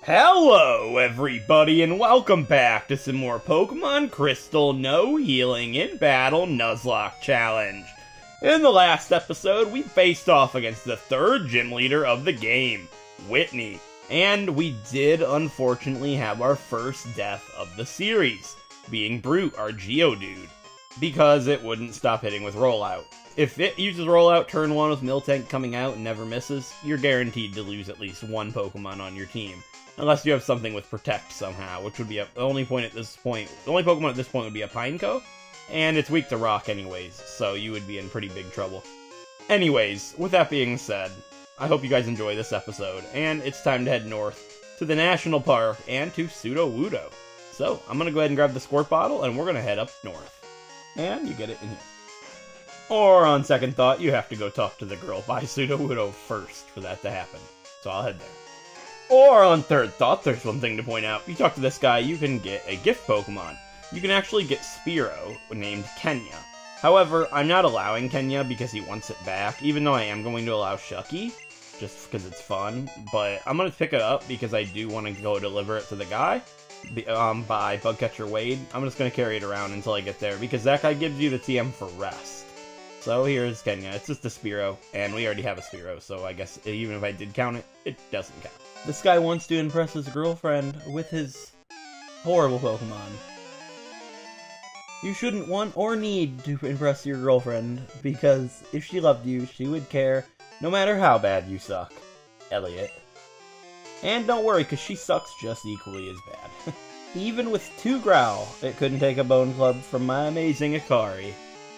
Hello everybody and welcome back to some more Pokemon Crystal No Healing in Battle Nuzlocke Challenge. In the last episode, we faced off against the third gym leader of the game, Whitney, and we did unfortunately have our first death of the series, being Brute, our Geodude, because it wouldn't stop hitting with Rollout. If it uses Rollout turn 1 with Miltank coming out and never misses, you're guaranteed to lose at least one Pokemon on your team. Unless you have something with Protect somehow, which would be the only Pokemon at this point would be a Pineco, and it's weak to Rock anyways, so you would be in pretty big trouble. Anyways, with that being said, I hope you guys enjoy this episode, and it's time to head north to the National Park and to Sudowoodo. So, I'm gonna go ahead and grab the Squirtbottle, and we're gonna head up north. And you get it in here. Or, on second thought, you have to go talk to the girl by Sudowoodo first for that to happen. So I'll head there. Or, on third thought, there's one thing to point out. If you talk to this guy, you can get a gift Pokemon. You can actually get Spearow, named Kenya. However, I'm not allowing Kenya because he wants it back, even though I am going to allow Shucky, just because it's fun. But I'm going to pick it up because I do want to go deliver it to the guy by Bugcatcher Wade. I'm just going to carry it around until I get there, because that guy gives you the TM for rest. So here's Kenya. It's just a Spearow, and we already have a Spearow, so I guess even if I did count it, it doesn't count. This guy wants to impress his girlfriend with his horrible Pokemon. You shouldn't want or need to impress your girlfriend, because if she loved you, she would care no matter how bad you suck. Elliot. And don't worry, because she sucks just equally as bad. Even with 2 Growl, it couldn't take a Bone Club from my amazing Akari.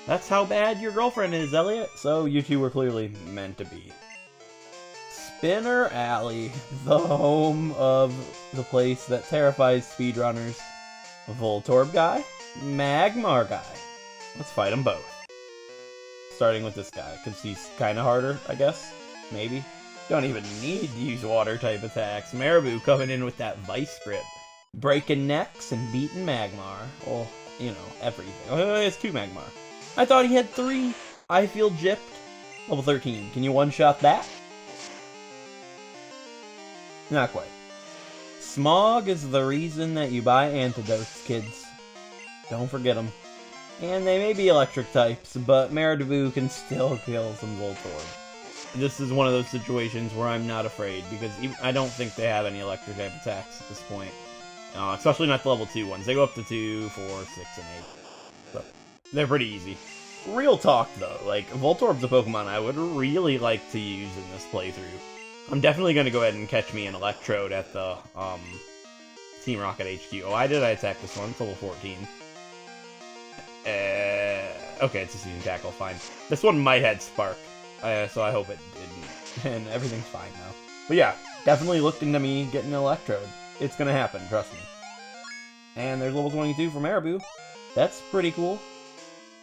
That's how bad your girlfriend is, Elliot, so you two were clearly meant to be. Spinner Alley, the home of the place that terrifies speedrunners. Voltorb guy, Magmar guy. Let's fight them both. Starting with this guy, because he's kind of harder, I guess. Maybe. Don't even need to use water-type attacks. Maribou coming in with that Vice Grip. Breaking necks and beating Magmar. Well, you know, everything. Oh, he has 2 Magmar. I thought he had 3. I feel gypped. Level 13. Can you one-shot that? Not quite. Smog is the reason that you buy antidotes, kids. Don't forget them. And they may be electric types, but Maribou can still kill some Voltorb. This is one of those situations where I'm not afraid, because I don't think they have any electric type attacks at this point. Especially not the level 2 ones. They go up to 2, 4, 6, and 8. So, they're pretty easy. Real talk, though. Like, Voltorb's a Pokemon I would really like to use in this playthrough. I'm definitely going to go ahead and catch me an Electrode at the, Team Rocket HQ. Oh, I attack this one. It's level 14. Okay, it's a Season Tackle, fine. This one might have Spark, so I hope it didn't. And everything's fine now. But yeah, definitely looked into me getting an Electrode. It's going to happen, trust me. And there's level 22 for Maribou. That's pretty cool.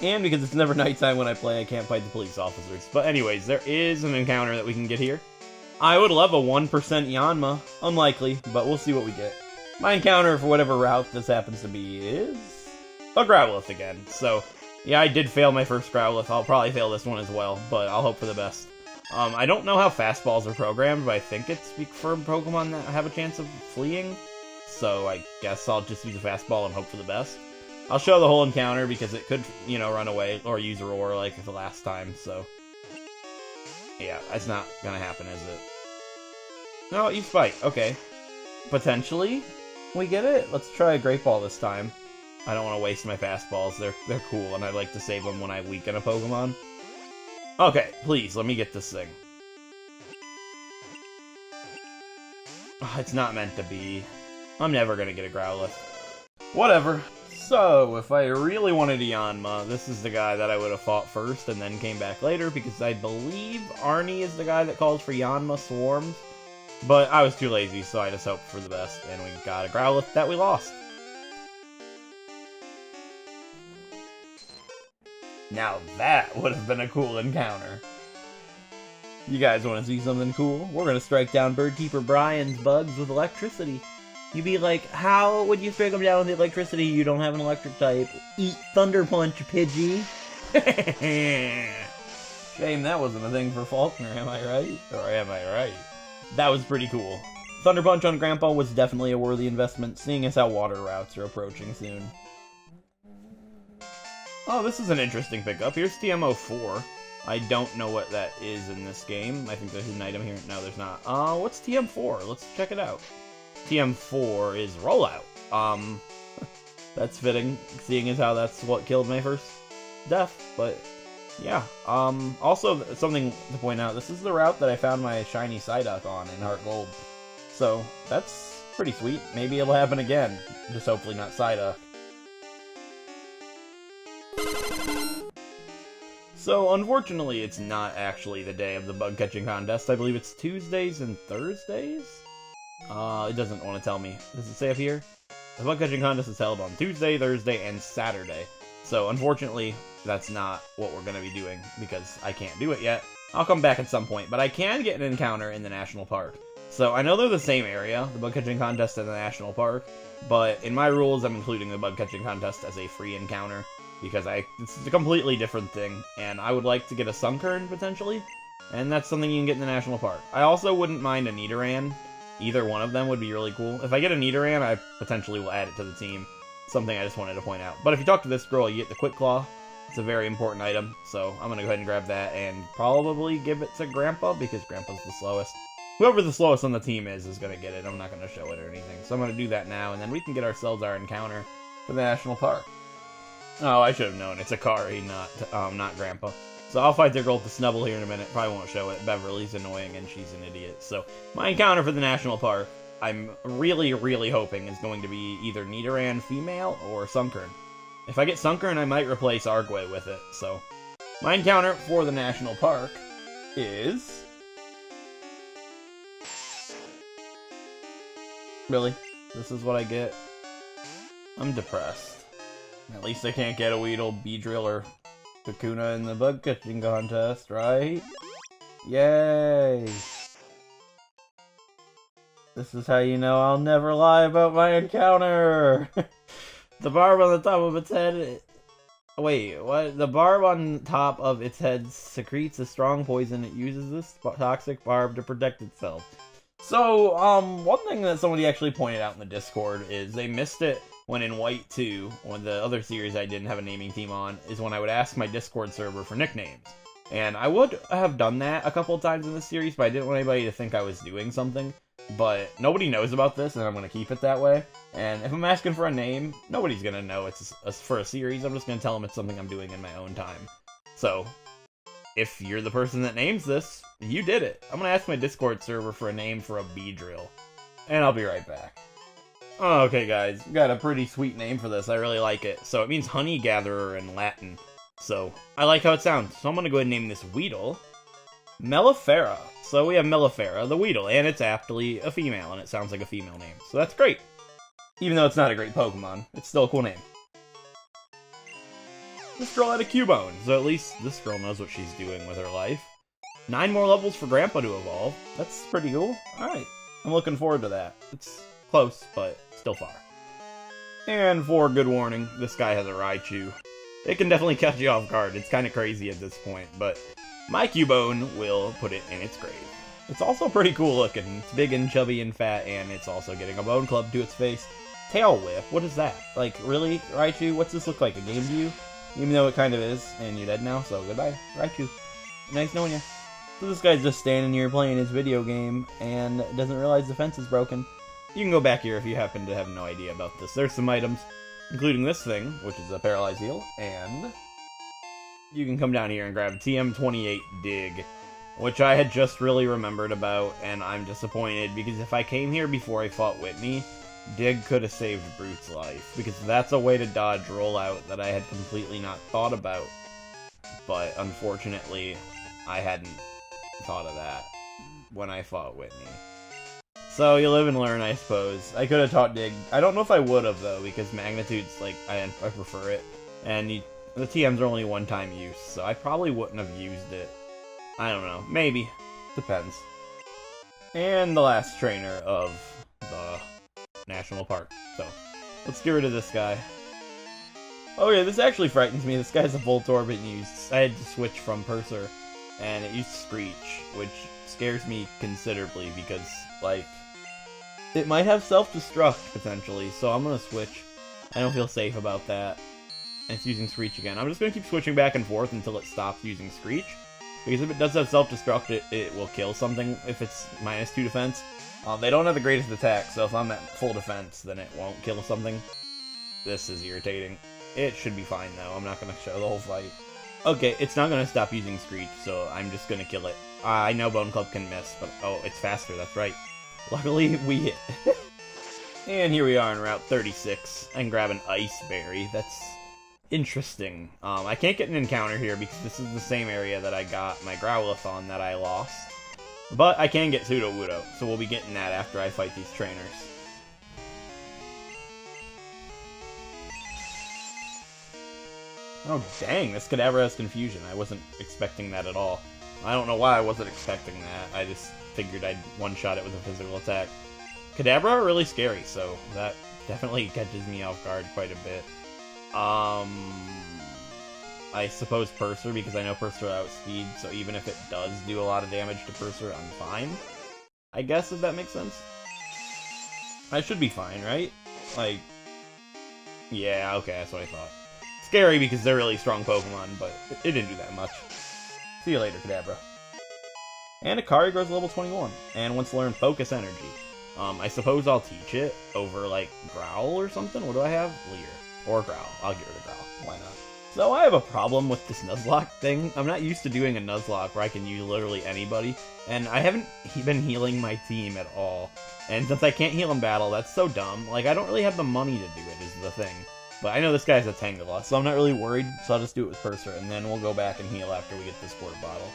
And because it's never nighttime when I play, I can't fight the police officers. But anyways, there is an encounter that we can get here. I would love a 1% Yanma. Unlikely, but we'll see what we get. My encounter for whatever route this happens to be is a Growlithe again. So, yeah, I did fail my first Growlithe. I'll probably fail this one as well, but I'll hope for the best. I don't know how fastballs are programmed, but I think it's for Pokemon that have a chance of fleeing. So I guess I'll just use a fastball and hope for the best. I'll show the whole encounter because it could, you know, run away or use a Roar like the last time, so... yeah, that's not gonna happen, is it? No, you Spike. Okay. Potentially, we get it. Let's try a Great Ball this time. I don't want to waste my fastballs. They're cool, and I like to save them when I weaken a Pokemon. Okay, please, let me get this thing. Oh, it's not meant to be. I'm never gonna get a Growlithe. Whatever. So, if I really wanted a Yanma, this is the guy that I would have fought first and then came back later, because I believe Arnie is the guy that calls for Yanma Swarms. But I was too lazy, so I just hoped for the best, and we got a Growlithe that we lost. Now that would have been a cool encounter. You guys want to see something cool? We're going to strike down Birdkeeper Brian's bugs with electricity. You'd be like, how would you strike them down with electricity? You don't have an electric type. Eat Thunder Punch, Pidgey. Shame that wasn't a thing for Faulkner, am I right? Or am I right? That was pretty cool. Thunder Punch on Grandpa was definitely a worthy investment, seeing as how water routes are approaching soon. Oh, this is an interesting pickup. Here's TM04. I don't know what that is in this game. I think there's an item here. No, there's not. What's TM4? Let's check it out. TM4 is Rollout. That's fitting, seeing as how that's what killed my first death, but yeah. Also, something to point out, this is the route that I found my shiny Psyduck on in Heart Gold. So, that's pretty sweet. Maybe it'll happen again. Just hopefully not Psyduck. So, unfortunately, it's not actually the day of the bug catching contest. I believe it's Tuesdays and Thursdays? It doesn't want to tell me. Does it say up here? The bug catching contest is held on Tuesday, Thursday, and Saturday. So, unfortunately, that's not what we're going to be doing, because I can't do it yet. I'll come back at some point, but I can get an encounter in the National Park. So, I know they're the same area, the bug catching contest and the National Park, but in my rules, I'm including the bug catching contest as a free encounter, because it's a completely different thing, and I would like to get a Sunkern, potentially, and that's something you can get in the National Park. I also wouldn't mind a Nidoran. Either one of them would be really cool. If I get a Nidoran, I potentially will add it to the team. Something I just wanted to point out. But if you talk to this girl, you get the Quick Claw. It's a very important item, so I'm going to go ahead and grab that and probably give it to Grandpa, because Grandpa's the slowest. Whoever the slowest on the team is going to get it. I'm not going to show it or anything. So I'm going to do that now, and then we can get ourselves our encounter for the National Park. Oh, I should have known. It's Akari, not Grandpa. So I'll fight their girl with the Snubble here in a minute. Probably won't show it. Beverly's annoying and she's an idiot. So my encounter for the National Park, I'm really, really hoping is going to be either Nidoran female or Sunkern. If I get Sunkern, I might replace Argway with it. So my encounter for the National Park is... Really? This is what I get? I'm depressed. At least I can't get a Weedle, Beedrill, or Kakuna in the bug catching contest, right? Yay! This is how you know I'll never lie about my encounter! The barb on the top of its head... Wait, what? The barb on top of its head secretes a strong poison. It uses this toxic barb to protect itself. So, one thing that somebody actually pointed out in the Discord is they missed it when in White 2, when the other series I didn't have a naming team on, is when I would ask my Discord server for nicknames. And I would have done that a couple of times in this series, but I didn't want anybody to think I was doing something. But nobody knows about this, and I'm going to keep it that way. And if I'm asking for a name, nobody's going to know it's for a series. I'm just going to tell them it's something I'm doing in my own time. So, if you're the person that names this, you did it. I'm going to ask my Discord server for a name for a Beedrill. And I'll be right back. Okay, guys, we got a pretty sweet name for this. I really like it. So it means honey gatherer in Latin. So I like how it sounds. So I'm going to go ahead and name this Weedle Mellifera. So we have Mellifera, the Weedle, and it's aptly a female, and it sounds like a female name. So that's great. Even though it's not a great Pokemon, it's still a cool name. This girl had a Cubone, so at least this girl knows what she's doing with her life. 9 more levels for Grandpa to evolve. That's pretty cool. Alright, I'm looking forward to that. It's close, but still far. And for good warning, this guy has a Raichu. It can definitely catch you off guard. It's kind of crazy at this point, but my Cubone will put it in its grave. It's also pretty cool looking. It's big and chubby and fat, and it's also getting a bone club to its face. Tail Whip, what is that? Like, really, Raichu? What's this look like, a game to you? Even though it kind of is, and you're dead now, so goodbye, Raichu. Nice knowing you. So this guy's just standing here playing his video game, and doesn't realize the fence is broken. You can go back here if you happen to have no idea about this. There's some items, including this thing, which is a paralyzed heal, and you can come down here and grab TM28 Dig, which I had just really remembered about, and I'm disappointed, because if I came here before I fought Whitney, Dig could have saved Brute's life, because that's a way to dodge rollout that I had completely not thought about. But unfortunately, I hadn't thought of that when I fought Whitney. So you live and learn, I suppose. I could have taught Dig. I don't know if I would have, though, because Magnitude's, like, I prefer it. And the TMs are only one-time use, so I probably wouldn't have used it. I don't know. Maybe. Depends. And the last trainer of the National Park. So, let's get rid of this guy. Oh yeah, this actually frightens me. This guy's a Voltorb and I had to switch from Purser, and it used Screech, which scares me considerably because, like, It might have self-destruct, potentially, so I'm gonna switch. I don't feel safe about that. And it's using Screech again. I'm just gonna keep switching back and forth until it stops using Screech. Because if it does have self-destruct, it will kill something if it's -2 defense. They don't have the greatest attack, so if I'm at full defense, then it won't kill something. This is irritating. It should be fine, though. I'm not gonna show the whole fight. Okay, it's not gonna stop using Screech, so I'm just gonna kill it. I know Bone Club can miss, but oh, it's faster, that's right. Luckily, we hit. And here we are in Route 36. I can grab an Ice Berry. That's interesting. I can't get an encounter here because this is the same area that I got my Growlithe on that I lost. But I can get Sudowoodo, so we'll be getting that after I fight these trainers. Oh dang, this Kadabra has Confusion. I wasn't expecting that at all. I don't know why I wasn't expecting that. I just figured I'd one-shot it with a physical attack. Kadabra are really scary, so that definitely catches me off guard quite a bit. I suppose Purser, because I know Purser outspeed, so even if it does do a lot of damage to Purser, I'm fine. I guess, if that makes sense. I should be fine, right? Like, yeah, okay, that's what I thought. Scary because they're really strong Pokemon, but it didn't do that much. See you later, Kadabra. And Akari grows to level 21, and wants to learn Focus Energy. I suppose I'll teach it over, like, Growl or something? What do I have? Leer. Or Growl. I'll get rid of Growl. Why not? So I have a problem with this Nuzlocke thing. I'm not used to doing a Nuzlocke where I can use literally anybody, and I haven't been healing my team at all. And since I can't heal in battle, that's so dumb. Like, I don't really have the money to do it, is the thing. But I know this guy's a Tangela, so I'm not really worried, so I'll just do it with Purser, and then we'll go back and heal after we get the Squirtbottle.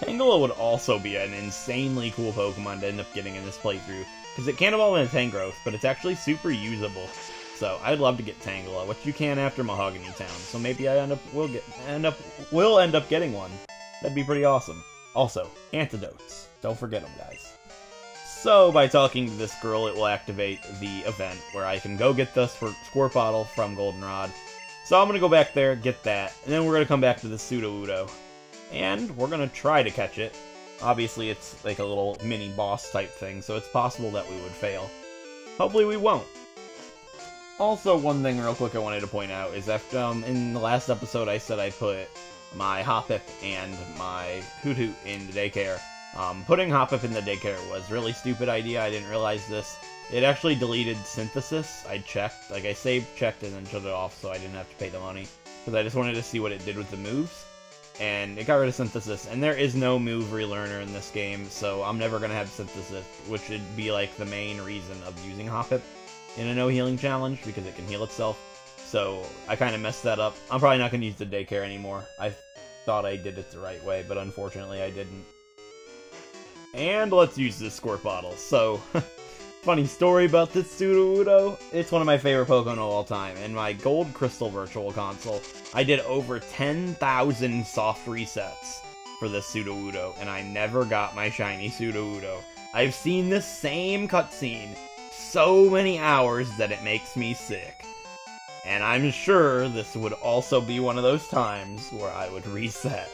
Tangela would also be an insanely cool Pokemon to end up getting in this playthrough, because it can't evolve in a Tangrowth, but it's actually super usable. So I'd love to get Tangela, which you can after Mahogany Town. So maybe I will end up getting one. That'd be pretty awesome. Also, antidotes. Don't forget them, guys. So by talking to this girl, it will activate the event where I can go get the Squirtbottle from Goldenrod. So I'm gonna go back there, get that, and then we're gonna come back to the Sudowoodo, and we're gonna try to catch it. Obviously, it's like a little mini boss type thing, so it's possible that we would fail. Hopefully, we won't. Also, one thing real quick I wanted to point out is that in the last episode I said I put my Hoppip and my Hoothoot in the daycare. Putting Hoppip in the daycare was a really stupid idea. I didn't realize this. It actually deleted Synthesis. I checked. Like, I saved, checked, and then shut it off so I didn't have to pay the money. Because I just wanted to see what it did with the moves. And it got rid of Synthesis. And there is no move relearner in this game, so I'm never going to have Synthesis, which would be like the main reason of using Hoppip in a no healing challenge, because it can heal itself. So I kind of messed that up. I'm probably not going to use the daycare anymore. I thought I did it the right way, but unfortunately I didn't. And let's use this Squirtbottle. So, funny story about this Sudowoodo. It's one of my favorite Pokemon of all time. In my Gold Crystal Virtual Console, I did over 10,000 soft resets for this Sudowoodo, and I never got my shiny Sudowoodo. I've seen this same cutscene so many hours that it makes me sick. And I'm sure this would also be one of those times where I would reset.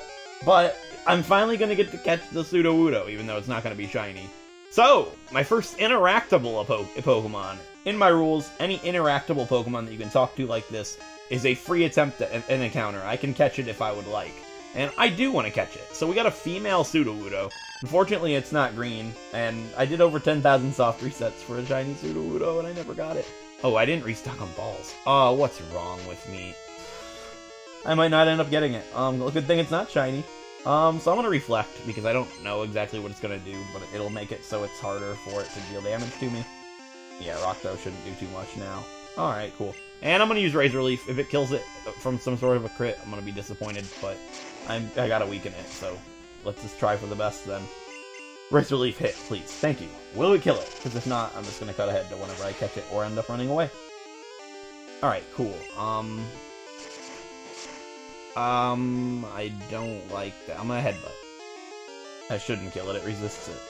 But I'm finally going to get to catch the Sudowoodo, even though it's not going to be shiny. So, my first interactable Pokemon. In my rules, any interactable Pokemon that you can talk to like this is a free attempt at an encounter. I can catch it if I would like. And I do want to catch it. So we got a female Sudowoodo. Unfortunately, it's not green, and I did over 10,000 soft resets for a shiny Sudowoodo, and I never got it. Oh, I didn't restock on balls. Oh, what's wrong with me? I might not end up getting it. Good thing it's not shiny. So I'm gonna Reflect, because I don't know exactly what it's gonna do, but it'll make it so it's harder for it to deal damage to me. Yeah, Rock Throw shouldn't do too much now. Alright, cool. And I'm gonna use Razor Leaf. If it kills it from some sort of a crit, I'm gonna be disappointed, but I gotta weaken it, so let's just try for the best then. Razor Leaf hit, please. Thank you. Will it kill it? Because if not, I'm just gonna cut ahead to whenever I catch it or end up running away. Alright, cool. I don't like that. I'm gonna Headbutt. I shouldn't kill it. It resists it.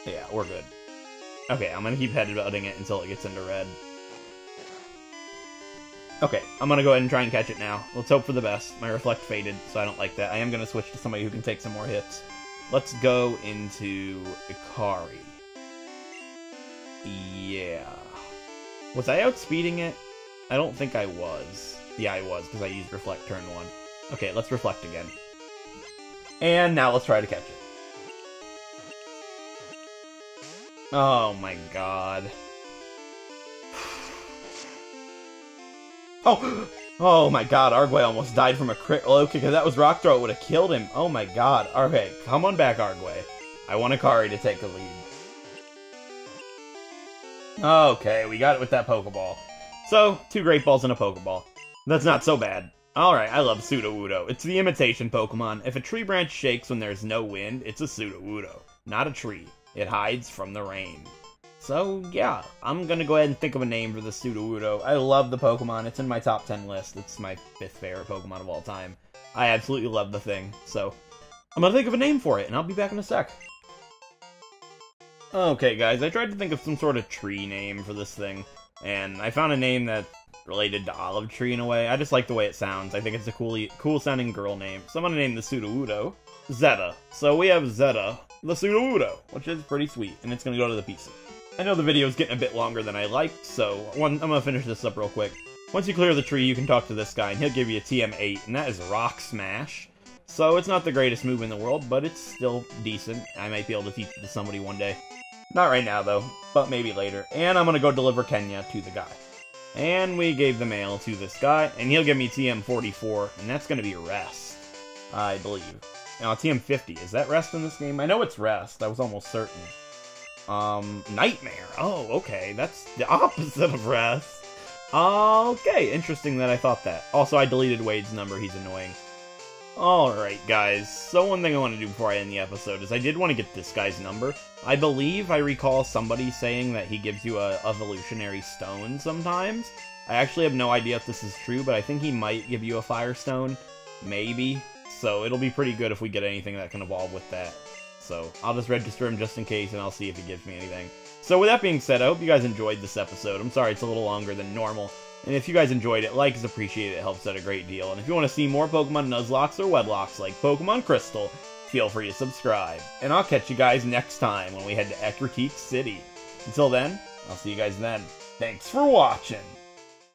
Yeah, we're good. Okay, I'm gonna keep Headbutting it until it gets into red. Okay, I'm gonna go ahead and try and catch it now. Let's hope for the best. My Reflect faded, so I don't like that. I am gonna switch to somebody who can take some more hits. Let's go into Akari. Yeah. Was I outspeeding it? I don't think I was. Yeah, I was, because I used Reflect turn 1. Okay, let's Reflect again. And now let's try to catch it. Oh my god. Oh! Oh my god, Arguay almost died from a crit. Well, okay, because that was Rock Throw, it would have killed him. Oh my god. Okay, come on back, Arguay. I want Akari to take the lead. Okay, we got it with that Pokeball. So, 2 Great Balls and a Pokeball. That's not so bad. Alright, I love Sudowoodo. It's the imitation Pokemon. If a tree branch shakes when there's no wind, it's a Sudowoodo. Not a tree. It hides from the rain. So, yeah, I'm gonna go ahead and think of a name for the Sudowoodo. I love the Pokemon. It's in my top 10 list. It's my 5th favorite Pokemon of all time. I absolutely love the thing. So, I'm gonna think of a name for it, and I'll be back in a sec. Okay, guys, I tried to think of some sort of tree name for this thing, and I found a name that related to Olive Tree in a way. I just like the way it sounds. I think it's a cool sounding girl name. So I'm gonna name the Sudowoodo Zeta. So we have Zeta, the Sudowoodo, which is pretty sweet, and it's gonna go to the PC. I know the video is getting a bit longer than I liked, so I'm gonna finish this up real quick. Once you clear the tree, you can talk to this guy, and he'll give you a TM8, and that is Rock Smash. So it's not the greatest move in the world, but it's still decent. I might be able to teach it to somebody one day. Not right now, though, but maybe later. And I'm gonna go deliver Kenya to the guy. And we gave the mail to this guy, and he'll give me TM44, and that's gonna be Rest, I believe. Now, TM50, is that Rest in this game? I know it's Rest, I was almost certain. Nightmare. Oh, okay, that's the opposite of Rest. Okay, interesting that I thought that. Also, I deleted Wade's number, he's annoying. Alright, guys, so one thing I want to do before I end the episode is I did want to get this guy's number. I believe I recall somebody saying that he gives you a evolutionary stone sometimes. I actually have no idea if this is true, but I think he might give you a Firestone. Maybe. So it'll be pretty good if we get anything that can evolve with that. So I'll just register him just in case, and I'll see if he gives me anything. So with that being said, I hope you guys enjoyed this episode. I'm sorry it's a little longer than normal. And if you guys enjoyed it, like is appreciated, it helps out a great deal. And if you want to see more Pokemon Nuzlocks or Wedlocks like Pokemon Crystal, feel free to subscribe. And I'll catch you guys next time when we head to Ecruteak City. Until then, I'll see you guys then. Thanks for watching!